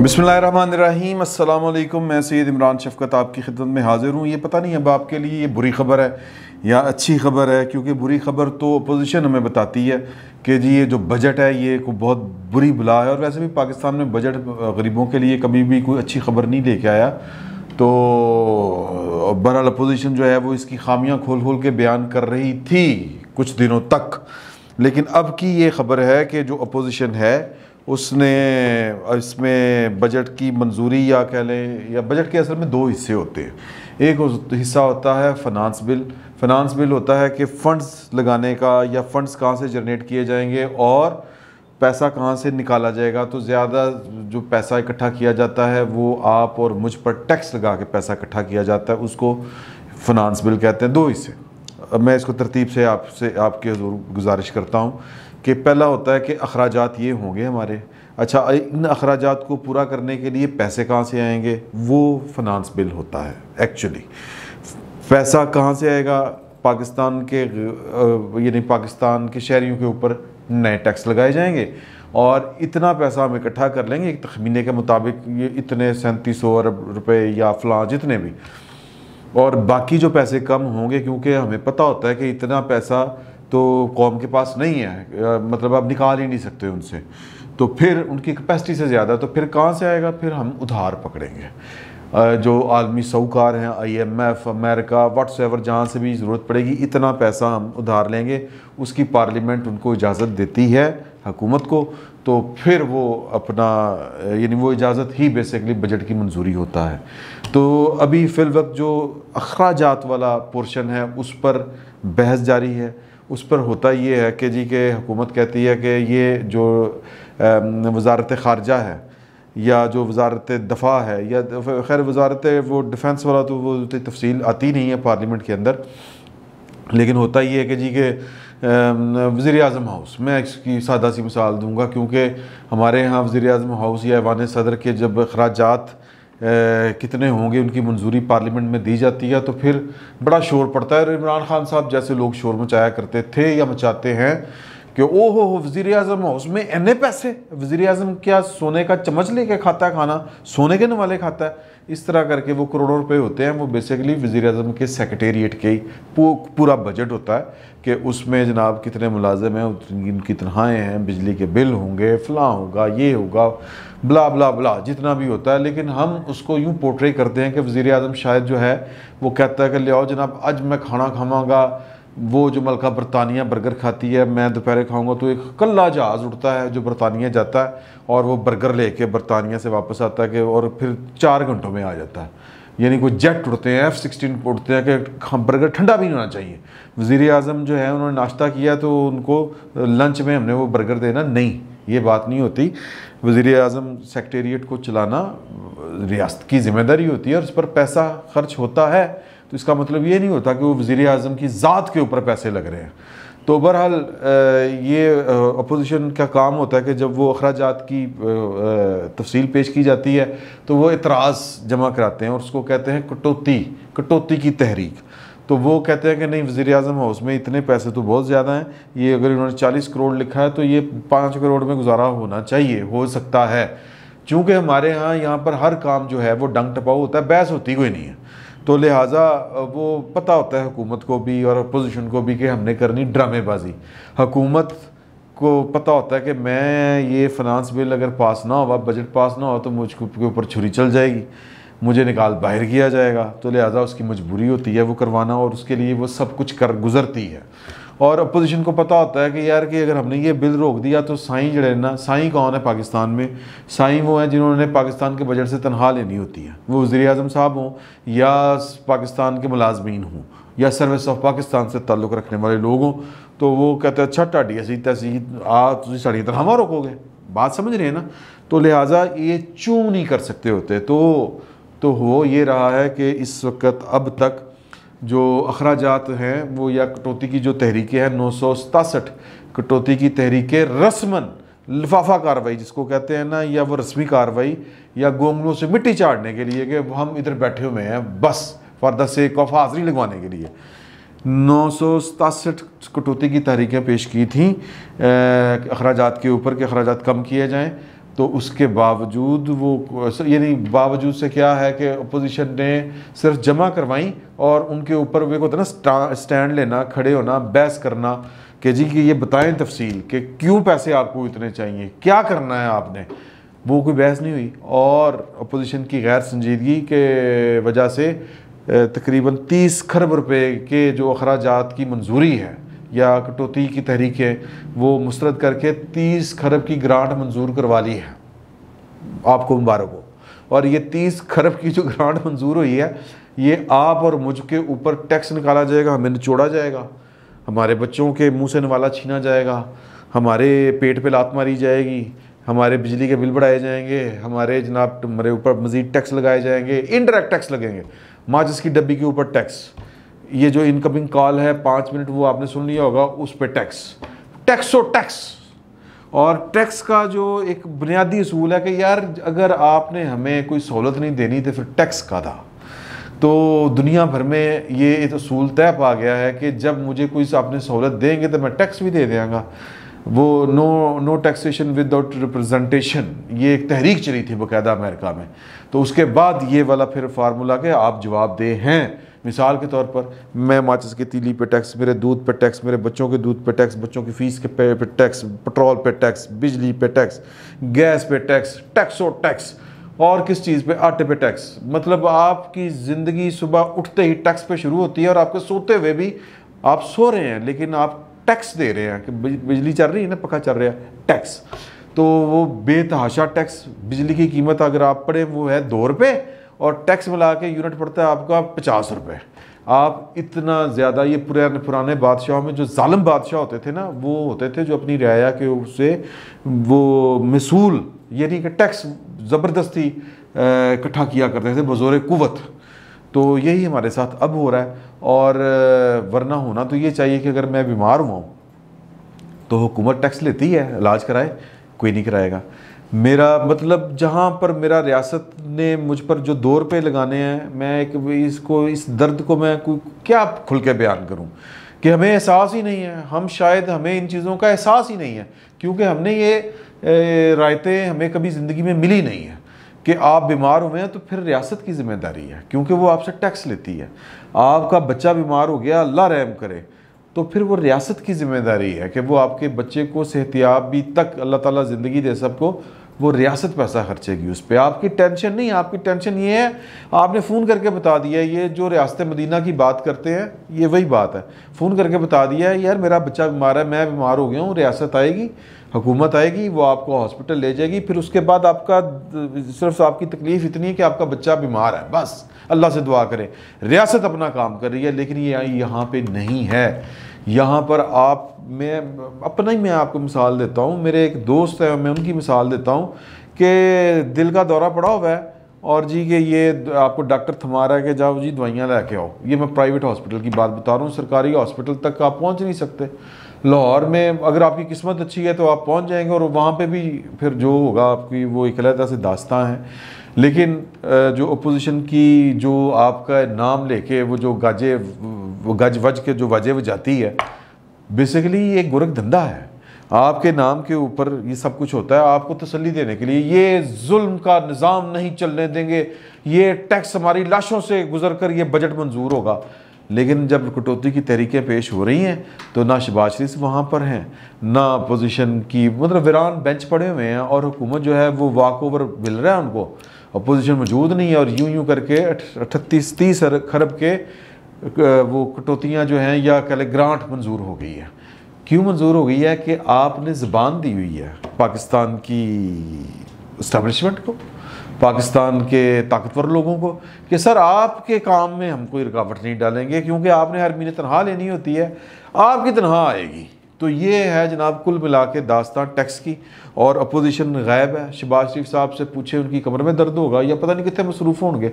बिस्मिल्लाहिर्रहमानिर्रहीम, अस्सलाम वालेकुम। मैं सैयद इमरान शफ़क़त आपकी खिदमत में हाज़िर हूँ। ये पता नहीं अब आपके लिए ये बुरी ख़बर है या अच्छी ख़बर है, क्योंकि बुरी ख़बर तो अपोजिशन हमें बताती है कि जी ये जो बजट है ये को बहुत बुरी बला है। और वैसे भी पाकिस्तान में बजट गरीबों के लिए कभी भी कोई अच्छी ख़बर नहीं लेके आया। तो बहरहाल अपोजिशन जो है वो इसकी खामियाँ खोल खोल के बयान कर रही थी कुछ दिनों तक, लेकिन अब की ये ख़बर है कि जो अपोजिशन है उसने इसमें बजट की मंजूरी या कह लें, या बजट के असल में दो हिस्से होते हैं। एक हिस्सा होता है फ़ाइनेंस बिल। फ़ाइनेंस बिल होता है कि फ़ंड्स लगाने का या फ़ंड्स कहाँ से जनरेट किए जाएंगे और पैसा कहाँ से निकाला जाएगा। तो ज़्यादा जो पैसा इकट्ठा किया जाता है वो आप और मुझ पर टैक्स लगा के पैसा इकट्ठा किया जाता है, उसको फ़ाइनेंस बिल कहते हैं। दो हिस्से, अब मैं इसको तरतीब से आपके गुजारिश करता हूँ कि पहला होता है कि अखराजात ये होंगे हमारे। अच्छा, इन अखराजात को पूरा करने के लिए पैसे कहाँ से आएंगे, वो फ़ाइनेंस बिल होता है। एक्चुअली पैसा कहाँ से आएगा, पाकिस्तान के यानी पाकिस्तान के शहरियों के ऊपर नए टैक्स लगाए जाएंगे और इतना पैसा हम इकट्ठा कर लेंगे एक तखमीने के मुताबिक, ये इतने 3700 अरब रुपये या फ़लाँ जितने भी, और बाकी जो पैसे कम होंगे क्योंकि हमें पता होता है कि इतना पैसा तो कौम के पास नहीं है, मतलब आप निकाल ही नहीं सकते उनसे, तो फिर उनकी कैपेसिटी से ज़्यादा, तो फिर कहाँ से आएगा, फिर हम उधार पकड़ेंगे। जो आलमी साहूकार हैं, IMF, अमेरिका, व्हाट्सएवर, जहाँ से भी ज़रूरत पड़ेगी इतना पैसा हम उधार लेंगे। उसकी पार्लियामेंट उनको इजाज़त देती है हुकूमत को, तो फिर वो अपना यानी वो इजाज़त ही बेसिकली बजट की मंजूरी होता है। तो अभी फ़िल वक्त जो अखराजात वाला पोर्शन है उस पर बहस जारी है। उस पर होता ये है कि जी के हुकूमत कहती है कि ये जो वज़ारत ख़ारजा है या जो वज़ारत दफ़ा है या खैर वज़ारत वो डिफेंस वाला तो वो तफसील आती नहीं है पार्लियामेंट के अंदर, लेकिन होता ये है कि जी के वज़ीर आज़म हाउस, मैं इसकी सादा सी मिसाल दूंगा क्योंकि हमारे यहाँ वज़ीर आज़म हाउस या ऐवान सदर के जब अखराजात कितने होंगे उनकी मंजूरी पार्लियामेंट में दी जाती है तो फिर बड़ा शोर पड़ता है। इमरान खान साहब जैसे लोग शोर मचाया करते थे या मचाते हैं कि ओहो वज़ीर आज़म हाउस में इतने पैसे, वज़ीर आज़म क्या सोने का चम्मच लेके खाता है खाना, सोने के नवाले खाता है, इस तरह करके वो करोड़ों रुपए होते हैं। वो बेसिकली वज़ीर आज़म के सेक्रेटेरिएट के ही पूरा बजट होता है कि उसमें जनाब कितने मुलाजिम हैं, उनकी तनख्वाहें हैं, बिजली के बिल होंगे, फ़लाँ होगा, ये होगा, ब्ला ब्ला ब्ला जितना भी होता है। लेकिन हम उसको यूँ पोर्ट्रे करते हैं कि वज़ीर आज़म शायद जो है वो कहता है कि ले आओ जनाब आज मैं खाना खावांगा, वो जो मलका बरतानिया बर्गर खाती है मैं दोपहर खाऊंगा, तो एक कल्ला जहाज़ उड़ता है जो बरतानिया जाता है और वो बर्गर लेके बरतानिया से वापस आता है कि और फिर 4 घंटों में आ जाता है। यानी कोई जेट उड़ते हैं, F-16 उड़ते हैं कि बर्गर ठंडा भी नहीं होना चाहिए। वज़ीर आज़म जो है उन्होंने नाश्ता किया तो उनको लंच में हमने वो बर्गर देना नहीं, ये बात नहीं होती। वज़ीर आज़म सेक्रेटेरिएट को चलाना रियासत की ज़िम्मेदारी होती है और उस पर पैसा खर्च होता है, तो इसका मतलब ये नहीं होता कि वो वज़ीर आज़म की ज़ात के ऊपर पैसे लग रहे हैं। तो बहरहाल ये अपोजिशन का काम होता है कि जब वो अखराजात की तफसील पेश की जाती है तो वो इतराज़ जमा कराते हैं और उसको कहते हैं कटौती की तहरीक। तो वो कहते हैं कि नहीं वज़ीर आज़म हाउस में इतने पैसे तो बहुत ज़्यादा हैं, ये अगर इन्होंने 40 करोड़ लिखा है तो ये 5 करोड़ में गुजारा होना चाहिए, हो सकता है। चूँकि हमारे यहाँ पर हर काम जो है वो डंग टपाऊ होता है, बहस होती कोई नहीं है, तो लिहाजा वो पता होता है हुकूमत को भी और अपोजिशन को भी कि हमने करनी ड्रामेबाजी। हुकूमत को पता होता है कि मैं ये फ़ाइनेंस बिल अगर पास ना हुआ, बजट पास ना हो तो मुझके ऊपर छुरी चल जाएगी, मुझे निकाल बाहर किया जाएगा, तो लिहाजा उसकी मजबूरी होती है वो करवाना और उसके लिए वो सब कुछ कर गुजरती है। और अपोजिशन को पता होता है कि यार कि अगर हमने ये बिल रोक दिया तो साईं जड़े ना, साईं कौन है पाकिस्तान में, साईं वो हैं जिन्होंने पाकिस्तान के बजट से तनख्वाह लेनी होती है, वो वज़ीर आज़म साहब हों या पाकिस्तान के मुलाजमीन हों या सर्विस ऑफ पाकिस्तान से ताल्लुक़ रखने वाले लोग हों। तो वो कहते हैं अच्छा ढाडी असी तैसी तुम साड़ी तनख्वाह रोकोगे, बात समझ रहे हैं ना। तो लिहाजा ये चूँ नहीं कर सकते होते। तो वो ये रहा है कि इस वक्त अब तक जो अखराजात हैं वो या कटौती की जो तहरीकें हैं 967 कटौती की तहरीकें रस्मन लिफाफा कार्रवाई जिसको कहते हैं ना, या वो रस्मी कार्रवाई या गोंगलों से मिट्टी चाटने के लिए कि हम इधर बैठे हुए हैं बस फॉर द सेक ऑफ हाज़िरी लगवाने के लिए 967 कटौती की तहरीकें पेश की थी अखराजात के ऊपर कि अखराजात कम किए जाएँ। तो उसके बावजूद वो यानी बावजूद से क्या है कि अपोजिशन ने सिर्फ जमा करवाई और उनके ऊपर वे को होता ना स्टैंड लेना, खड़े होना, बहस करना कि जी कि ये बताएं तफसील कि क्यों पैसे आपको इतने चाहिए, क्या करना है आपने। वो कोई बहस नहीं हुई और अपोजिशन की गैर संजीदगी के वजह से तकरीबन 30 खरब रुपए के जो अखराजात की मंजूरी है या कटौती की तहरीक है वो मुस्तरद करके 30 खरब की ग्रांट मंजूर करवा ली है। आपको मुबारक हो। और ये 30 खरब की जो ग्रांट मंजूर हुई है ये आप और मुझ के ऊपर टैक्स निकाला जाएगा, हमें निचोड़ा जाएगा, हमारे बच्चों के मुंह से नवाला छीना जाएगा, हमारे पेट पे लात मारी जाएगी, हमारे बिजली के बिल बढ़ाए जाएंगे, हमारे जनाब हमारे ऊपर मज़ीद टैक्स लगाए जाएंगे, इनडायरेक्ट टैक्स लगेंगे, माचिस की डब्बी के ऊपर टैक्स, ये जो इनकमिंग कॉल है 5 मिनट वो आपने सुन लिया होगा उस पर टैक्स और टैक्स का जो एक बुनियादी असूल है कि यार अगर आपने हमें कोई सहूलत नहीं देनी तो फिर टैक्स का था। तो दुनिया भर में ये एक असूल तय पा गया है कि जब मुझे कोई आपने सहूलत देंगे तो मैं टैक्स भी दे देंगा। वो नो टैक्सेशन विदाउट रिप्रेजेंटेशन, ये एक तहरीक चली थी बाकायदा अमेरिका में। तो उसके बाद ये वाला फिर फार्मूला के आप जवाब दे हैं। मिसाल के तौर पर मैं माचिस की तीली पे टैक्स, मेरे दूध पे टैक्स, मेरे बच्चों के दूध पे टैक्स, बच्चों की फ़ीस के पे टैक्स, पेट्रोल पे टैक्स, बिजली पे टैक्स, गैस पे टैक्स और किस चीज़ पे, आटे पे टैक्स। मतलब आपकी ज़िंदगी सुबह उठते ही टैक्स पे शुरू होती है और आपके सोते हुए भी आप सो रहे हैं लेकिन आप टैक्स दे रहे हैं कि बिजली चल रही है ना, पखा चल रहा है, टैक्स। तो वो बेतहाशा टैक्स, बिजली की कीमत अगर आप पढ़े वो है 2 रुपये और टैक्स मिला के यूनिट पड़ता है आपका 50 रुपये। आप इतना ज़्यादा, ये पुराने बादशाहों में जो जालिम बादशाह होते थे ना वो होते थे जो अपनी रियाया के उससे वो मिसूल यानी कि टैक्स ज़बरदस्ती इकट्ठा किया करते थे बज़ोर कुव्वत। तो यही हमारे साथ अब हो रहा है और वरना होना तो ये चाहिए कि अगर मैं बीमार हुआ हूँ तो हुकूमत टैक्स लेती है, इलाज कराए, कोई नहीं कराएगा। मेरा मतलब जहाँ पर मेरा रियासत ने मुझ पर जो 2 रुपये लगाने हैं, मैं इस दर्द को मैं कोई क्या खुल के बयान करूँ कि हमें एहसास ही नहीं है। हम शायद हमें इन चीज़ों का एहसास ही नहीं है क्योंकि हमने ये रायतें हमें कभी ज़िंदगी में मिली नहीं है कि आप बीमार हुए हैं तो फिर रियासत की ज़िम्मेदारी है क्योंकि वो आपसे टैक्स लेती है। आपका बच्चा बीमार हो गया, अल्लाह रहम करे, तो फिर वो रियासत की ज़िम्मेदारी है कि वो आपके बच्चे को सेहतियाबी तक अल्लाह ताला ज़िंदगी दे सबको, वो रियासत पैसा खर्चेगी उस पर। आपकी टेंशन नहीं, आपकी टेंशन ये है आपने फ़ोन करके बता दिया। ये जो रियासत मदीना की बात करते हैं ये वही बात है, फ़ोन करके बता दिया है यार मेरा बच्चा बीमार है, मैं बीमार हो गया हूँ, रियासत आएगी, हुकूमत आएगी, वो आपको हॉस्पिटल ले जाएगी। फिर उसके बाद आपका सिर्फ आपकी तकलीफ़ इतनी है कि आपका बच्चा बीमार है, बस अल्लाह से दुआ करें। रियासत अपना काम कर रही है लेकिन ये यहाँ पे नहीं है। यहाँ पर मैं आपको मिसाल देता हूँ, मेरे एक दोस्त है, मैं उनकी मिसाल देता हूँ कि दिल का दौरा पड़ा हुआ है और जी कि ये आपको डॉक्टर थमा रहा है कि जाओ जी दवाइयाँ लेके आओ। ये मैं प्राइवेट हॉस्पिटल की बात बता रहा हूँ, सरकारी हॉस्पिटल तक आप पहुँच नहीं सकते। लाहौर में अगर आपकी किस्मत अच्छी है तो आप पहुँच जाएंगे और वहाँ पे भी फिर जो होगा आपकी वो एक अलग से दास्तां है। लेकिन जो अपोजिशन की जो आपका नाम लेके वो जो गज वज के जो वजह वो जाती है, बेसिकली ये एक गोरख धंधा है। आपके नाम के ऊपर ये सब कुछ होता है आपको तसल्ली देने के लिए। ये जुल्म का निज़ाम नहीं चलने देंगे, ये टैक्स हमारी लाशों से गुजर कर ये बजट मंजूर होगा। लेकिन जब कटौती की तहरीकें पेश हो रही हैं तो ना शहबाज शरीफ वहाँ पर हैं, ना अपोजिशन की, मतलब वीरान बेंच पड़े हुए हैं और हुकूमत जो है वो वॉक ओवर मिल रहा है उनको, अपोजिशन मौजूद नहीं है। और यूं करके 38-30 खरब के वो कटौतियाँ जो हैं या कह लें ग्रांट मंजूर हो गई है। क्यों मंजूर हो गई है कि आपने ज़बान दी हुई है पाकिस्तान की इस्टेब्लिशमेंट को, पाकिस्तान के ताकतवर लोगों को कि सर आपके काम में हम कोई रुकावट नहीं डालेंगे क्योंकि आपने हर महीने तनख्वाह लेनी होती है, आपकी तनख्वाह आएगी। तो ये है जनाब कुल मिला के दास्तान टैक्स की। और अपोजिशन गायब है। शहबाज शरीफ साहब से पूछे उनकी कमर में दर्द होगा या पता नहीं कितने मसरूफ़ होंगे।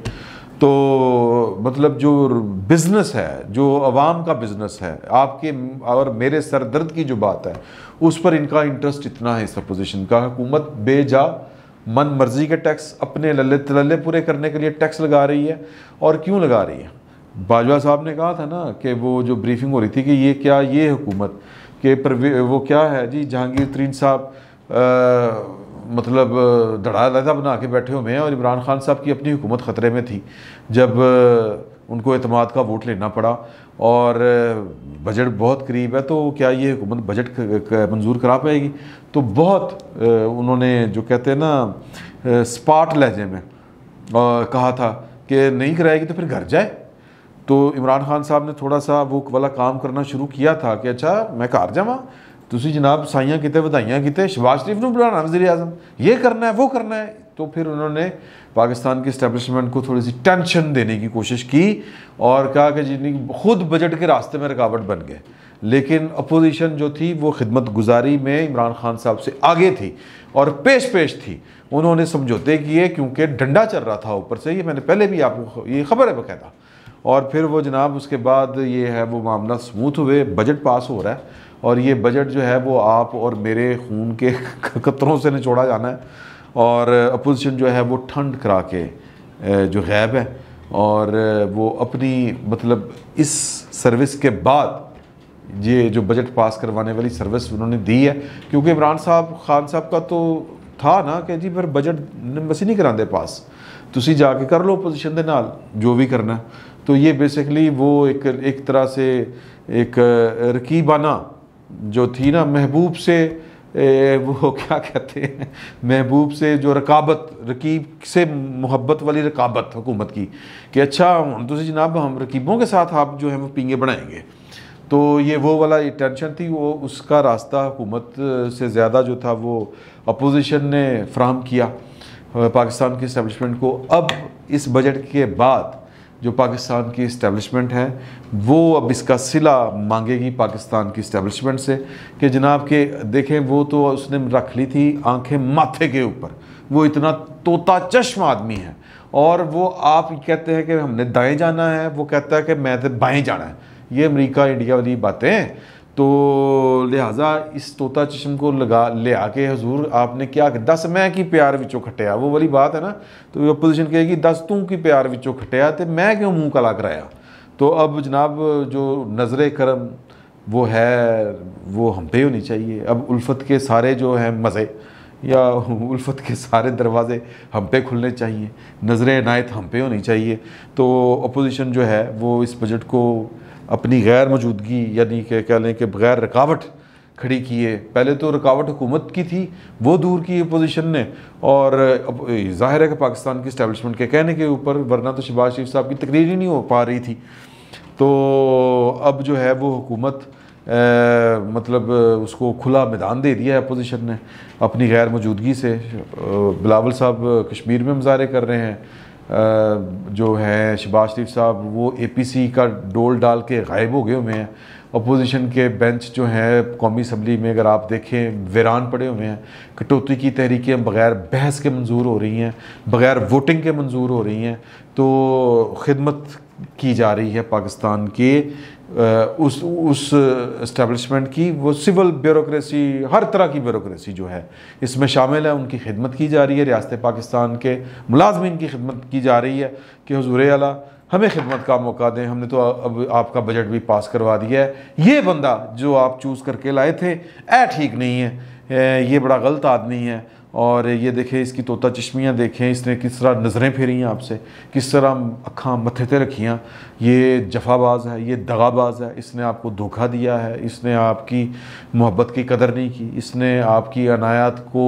तो मतलब जो बिज़नेस है, जो अवाम का बिज़नेस है, आपके और मेरे सर दर्द की जो बात है उस पर इनका इंटरेस्ट इतना है इस अपोजिशन का। हुकूमत बेजा मन मर्जी के टैक्स अपने लल्ले पूरे करने के लिए टैक्स लगा रही है। और क्यों लगा रही है? बाजवा साहब ने कहा था ना कि वो जो ब्रीफिंग हो रही थी कि ये क्या, ये हुकूमत के पर वो क्या है जी, जहांगीर तरीन साहब मतलब धड़ा बना के बैठे हुए हैं और इमरान खान साहब की अपनी हुकूमत ख़तरे में थी जब उनको एतमाद का वोट लेना पड़ा और बजट बहुत करीब है, तो क्या ये हुकूमत बजट मंजूर करा पाएगी? तो बहुत उन्होंने जो कहते हैं ना स्पाट लहजे में कहा था कि नहीं कराएगी तो फिर घर जाए। तो इमरान खान साहब ने थोड़ा सा वो वाला काम करना शुरू किया था कि अच्छा मैं घर जावा, तुसी जनाब साइयां किते वधाइयां किते, शहबाज शरीफ को बुलाना वज़ीर आज़म, ये करना है वो करना है। तो फिर उन्होंने पाकिस्तान की इस्टेब्लिशमेंट को थोड़ी सी टेंशन देने की कोशिश की और कहा कि जी खुद बजट के रास्ते में रुकावट बन गए। लेकिन अपोजिशन जो थी वो खिदमत गुजारी में इमरान खान साहब से आगे थी और पेश थी। उन्होंने समझौते किए क्योंकि डंडा चल रहा था ऊपर से, ये मैंने पहले भी आपको ये खबर है बकायदा। और फिर वो जनाब उसके बाद ये है वो मामला स्मूथ हुए, बजट पास हो रहा है और ये बजट जो है वो आप और मेरे खून के कतरों से निचोड़ा जाना है और अपोजिशन जो है वो ठंड करा के जो गैब है और वो अपनी मतलब इस सर्विस के बाद ये जो बजट पास करवाने वाली सर्विस उन्होंने दी है। क्योंकि इमरान खान साहब का तो था ना कि जी फिर बजट बस ही नहीं कराते पास, तुसी जाके कर लो अपोजिशन के नाल जो भी करना है। तो ये बेसिकली वो एक तरह से एक रकीबाना जो थी ना, महबूब से वो क्या कहते हैं, महबूब से जो रकीब से मोहब्बत वाली रकाबत हुकूमत की कि अच्छा तुसी जनाब हम रकीबों के साथ आप जो है वो पींगे बनाएंगे। तो ये वो वाला ये टेंशन थी, वो उसका रास्ता हुकूमत से ज़्यादा जो था वो अपोजिशन ने फ्राहम किया पाकिस्तान की इस्टेब्लिशमेंट को। अब इस बजट के बाद जो पाकिस्तान की इस्टेब्लिशमेंट है वो अब इसका सिला मांगेगी पाकिस्तान की इस्टेब्लिशमेंट से कि जनाब के देखें वो तो उसने रख ली थी आंखें माथे के ऊपर, वो इतना तोता चश्म आदमी है और वो आप कहते हैं कि हमने दाएं जाना है, वो कहता है कि मैं तो बाएं जाना है। ये अमेरिका इंडिया वाली बातें हैं। तो लिहाजा इस तोता चश्म को लगा ले आके हजूर आपने क्या 10 मैं की प्यार विचों खटिया, वो वाली बात है ना। तो अपोजिशन कहेगी 10 तू की प्यार विचों खटिया तो मैं क्यों मुँह काला कराया। तो अब जनाब जो नज़र करम वो है वो हम पे होनी चाहिए। अब उल्फत के सारे जो हैं मज़े या उल्फत के सारे दरवाज़े हम पे खुलने चाहिए, नज़र इनायत हम पे होनी चाहिए। तो अपोजिशन जो है वो इस बजट को अपनी गैर मौजूदगी यानी कि कह लें कि बगैर रुकावट खड़ी किए। पहले तो रुकावट हुकूमत की थी, वो दूर की अपोजिशन ने, और ज़ाहिर है कि पाकिस्तान की इस्टेब्लिशमेंट के कहने के ऊपर, वरना तो शहबाज शरीफ साहब की तकरीर ही नहीं हो पा रही थी। तो अब जो है वो हुकूमत मतलब उसको खुला मैदान दे दिया है अपोजिशन ने अपनी गैर मौजूदगी से। बिलावल साहब कश्मीर में मुजाहरे कर रहे हैं, जो है शहबाज शरीफ साहब वो APC का डोल डाल के गायब हो गए हुए हैं। अपोजिशन के बेंच जो है कौमी असम्बली में अगर आप देखें वीरान पड़े हुए हैं। कटौती की तहरीकें बग़ैर बहस के मंजूर हो रही हैं, बग़ैर वोटिंग के मंजूर हो रही हैं। तो खिदमत की जा रही है पाकिस्तान के उस इस्टेब्लिशमेंट की, वो सिविल ब्यूरोक्रेसी हर तरह की ब्यूरोक्रेसी जो है इसमें शामिल है, उनकी खिदमत की जा रही है। रियासत पाकिस्तान के मुलाजमीन की खिदमत की जा रही है कि हुज़ूर आला हमें खिदमत का मौका दें, हमने तो अब आपका बजट भी पास करवा दिया है, ये बंदा जो आप चूज़ करके लाए थे ठीक नहीं है, ये बड़ा गलत आदमी है। और ये देखें इसकी तोता चश्मियाँ देखें, इसने किस तरह नज़रें फेरी हैं आपसे, किस तरह अक्खां मत्थे ते रखियाँ। ये जफाबाज है, ये दगाबाज है, इसने आपको धोखा दिया है, इसने आपकी मोहब्बत की कदर नहीं की, इसने आपकी अनायात को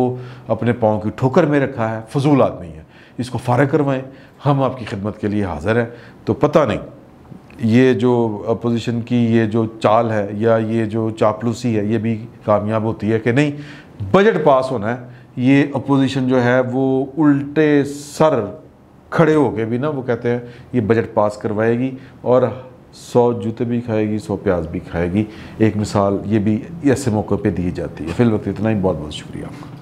अपने पाँव की ठोकर में रखा है, फजूल आदमी है, इसको फारग करवाएं, हम आपकी खिदमत के लिए हाज़िर हैं। तो पता नहीं ये जो अपोजिशन की ये जो चाल है या ये जो चापलूसी है ये भी कामयाब होती है कि नहीं। बजट पास होना है, ये अपोजिशन जो है वो उल्टे सर खड़े होके भी ना वो कहते हैं ये बजट पास करवाएगी और 100 जूते भी खाएगी, 100 प्याज भी खाएगी। एक मिसाल ये भी ऐसे मौक़े पे दी जाती है। फिलहाल वक्त इतना ही, बहुत बहुत शुक्रिया आपका।